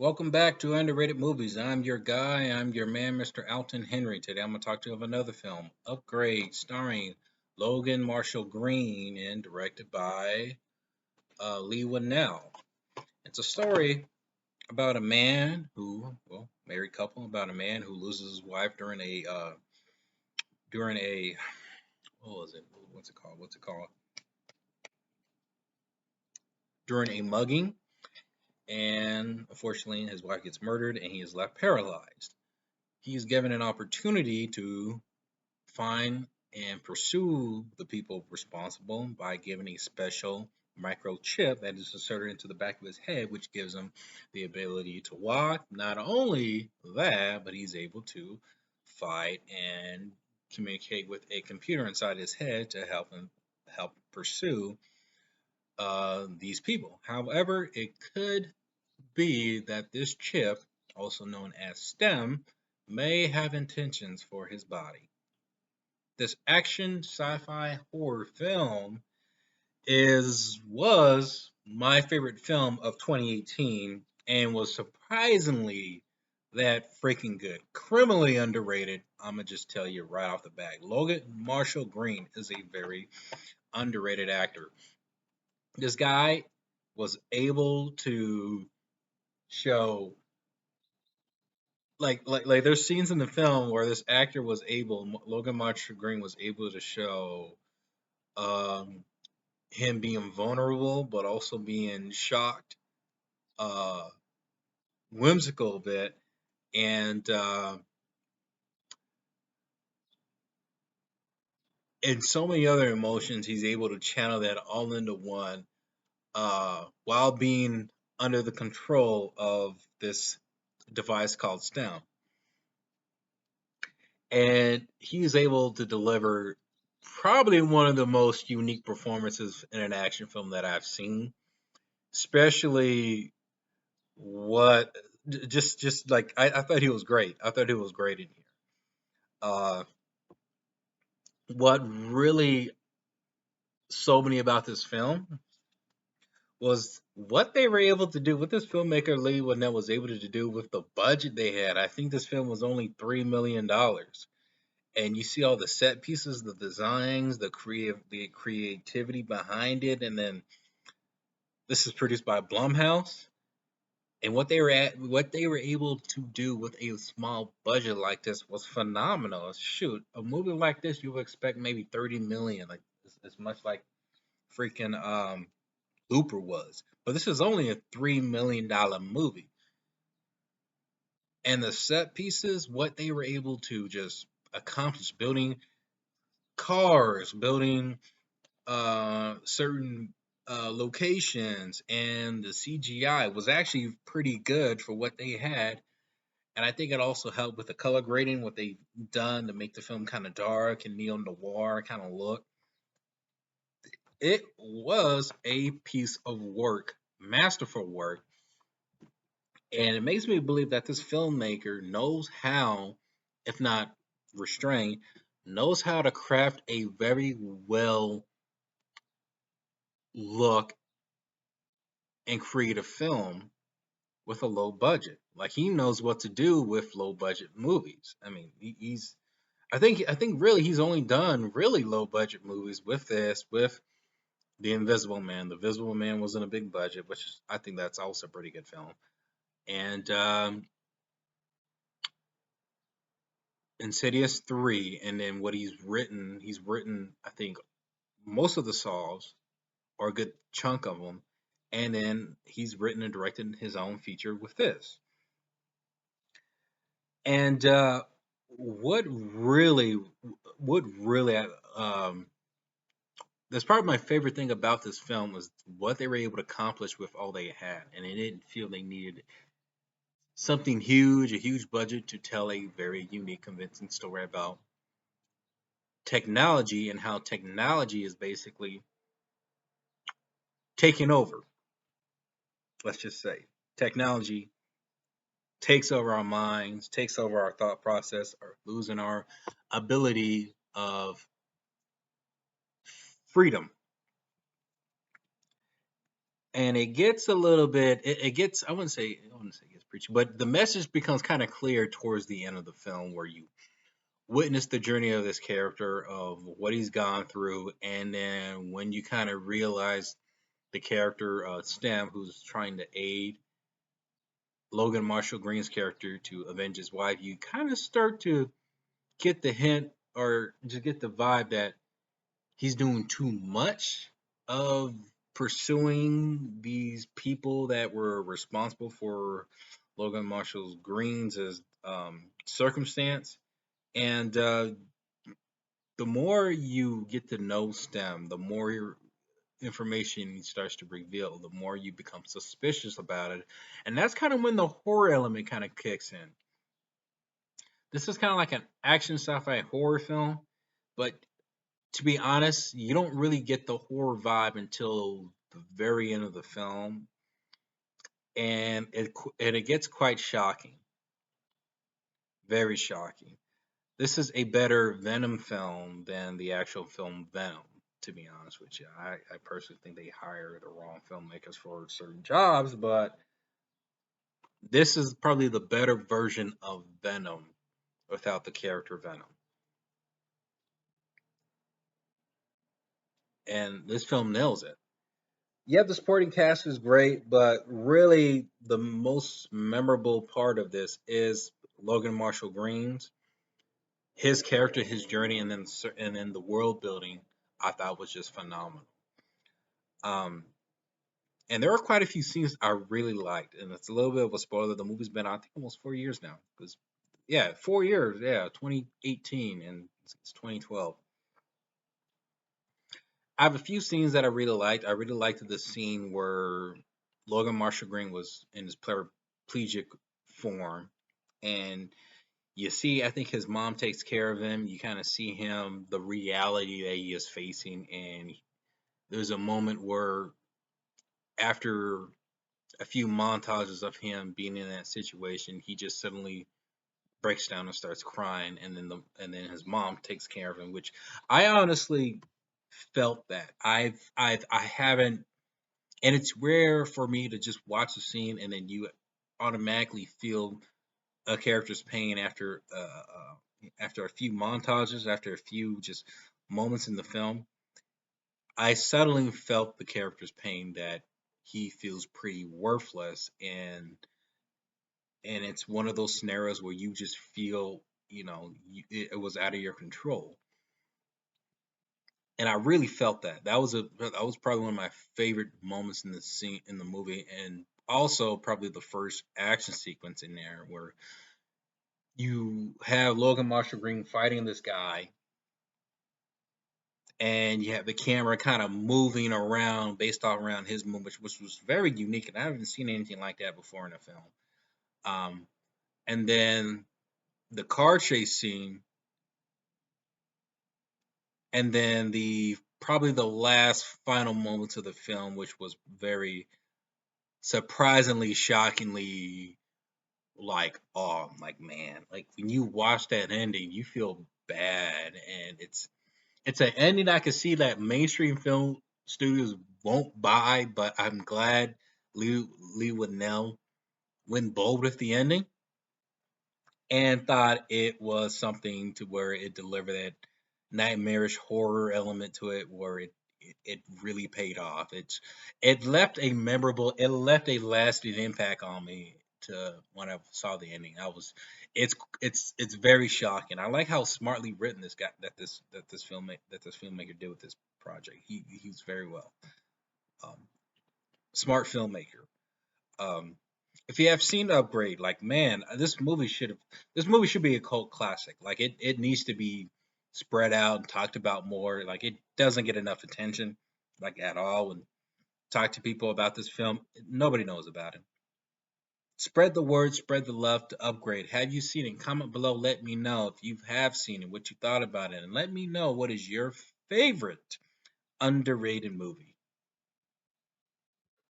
Welcome back to Underrated Movies. I'm your guy. I'm your man, Mr. Alton Henry. Today I'm going to talk to you of another film, Upgrade, starring Logan Marshall-Green and directed by Lee Winnell. It's a story about a man married couple, about a man who loses his wife during a what was it? What's it called? During a mugging, and unfortunately his wife gets murdered and he is left paralyzed. He's given an opportunity to find and pursue the people responsible by giving a special microchip that is inserted into the back of his head, which gives him the ability to walk. Not only that, but he's able to fight and communicate with a computer inside his head to help pursue these people. However, it could be that this chip, also known as STEM, may have intentions for his body. This action sci-fi horror film is was my favorite film of 2018 and was surprisingly that freaking good. Criminally underrated. I'm gonna just tell you right off the bat. Logan Marshall-Green is a very underrated actor. This guy was able to show like there's scenes in the film where this actor was able Logan Marshall-Green was able to show um him being vulnerable, but also being shocked, uh, whimsical a bit, and so many other emotions. He's able to channel that all into one, while being under the control of this device called STEM. And he's able to deliver probably one of the most unique performances in an action film that I've seen, especially what just like I thought he was great. I thought he was great in here. Uh, what really sold me about this film was what they were able to do, what this filmmaker Lee Winnell was able to do with the budget they had. I think this film was only $3 million, and you see all the set pieces, the designs, the creativity behind it, and then this is produced by Blumhouse. And what they were able to do with a small budget like this was phenomenal. Shoot, a movie like this you would expect maybe 30 million, like as much like freaking Looper was. But this is only a $3 million movie. And the set pieces, what they were able to just accomplish, building cars, building certain locations, and the CGI was actually pretty good for what they had. And I think it also helped with the color grading, what they've done to make the film kind of dark and neo noir kind of look. It was a piece of work, masterful work, and it makes me believe that this filmmaker knows how, if not restrained, knows how to craft a very well look and create a film with a low budget. Like he knows what to do with low budget movies. I mean, he's I think really he's only done really low budget movies with The Invisible Man. The Invisible Man wasn't a big budget, which I think that's also a pretty good film. And Insidious 3, and then what he's written I think most of the Saws, or a good chunk of them, and then he's written and directed his own feature with this. And what really, what really, that's probably my favorite thing about this film was what they were able to accomplish with all they had, and they didn't feel they needed something huge, a huge budget to tell a very unique, convincing story about technology and how technology is basically taking over. Let's just say technology takes over our minds, takes over our thought process, or losing our ability of freedom. And it gets a little bit. It gets. I wouldn't say it gets preachy. But the message becomes kind of clear towards the end of the film, where you witness the journey of this character, of what he's gone through, and then when you kind of realize the character Stem, who's trying to aid Logan Marshall-Green's character to avenge his wife, you kind of start to get the hint, or just get the vibe that he's doing too much of pursuing these people that were responsible for Logan Marshall-Green's circumstance. And the more you get to know Stem, the more your information he starts to reveal, the more you become suspicious about it. And that's kind of when the horror element kind of kicks in. This is kind of like an action sci-fi horror film, but to be honest, you don't really get the horror vibe until the very end of the film, and it gets quite shocking, very shocking. This is a better Venom film than the actual film Venom. To be honest with you, I personally think they hire the wrong filmmakers for certain jobs, but this is probably the better version of Venom without the character Venom. And this film nails it. Yeah, the supporting cast is great, but really the most memorable part of this is Logan Marshall-Green's, his character, his journey, and then the world building. I thought was just phenomenal. Um, and there are quite a few scenes I really liked, and it's a little bit of a spoiler. The movie's been out, I think, almost 4 years now. Because yeah, 4 years. Yeah, 2018 and it's 2012. I have a few scenes that I really liked. I really liked the scene where Logan Marshall-Green was in his paraplegic form, and you see, I think his mom takes care of him. You kind of see him, the reality that he is facing, and there's a moment where, after a few montages of him being in that situation, he just suddenly breaks down and starts crying, and then his mom takes care of him, which I honestly felt that. I haven't, and it's rare for me to just watch a scene and then you automatically feel a character's pain after a few montages, after a few just moments in the film. I suddenly felt the character's pain, that he feels pretty worthless, and it's one of those scenarios where you just feel, it was out of your control. And I really felt that. That was probably one of my favorite moments in the scene in the movie, and also probably the first action sequence in there, where you have Logan Marshall-Green fighting this guy, and you have the camera kind of moving around based off around his movement, which was very unique, and I haven't seen anything like that before in a film. Um, and then the car chase scene, and then the probably the last final moments of the film, which was very surprisingly, shockingly, like, oh, like, man, like when you watch that ending, you feel bad, and it's an ending I can see that mainstream film studios won't buy, but I'm glad Lee Winnell went bold with the ending and thought it was something to where it delivered that nightmarish horror element to it, where it really paid off. It left a lasting impact on me to when I saw the ending. It's it's very shocking. I like how smartly written this guy that this filmmaker did with this project. He's very well, um, smart filmmaker. Um, if you have seen Upgrade, like, man, this movie should be a cult classic. Like, it needs to be spread out and talked about more. Like, it doesn't get enough attention, like, at all. And talk to people about this film, nobody knows about it. Spread the word, spread the love to Upgrade. Have you seen it? Comment below, let me know if you have seen it, what you thought about it, and let me know what is your favorite underrated movie.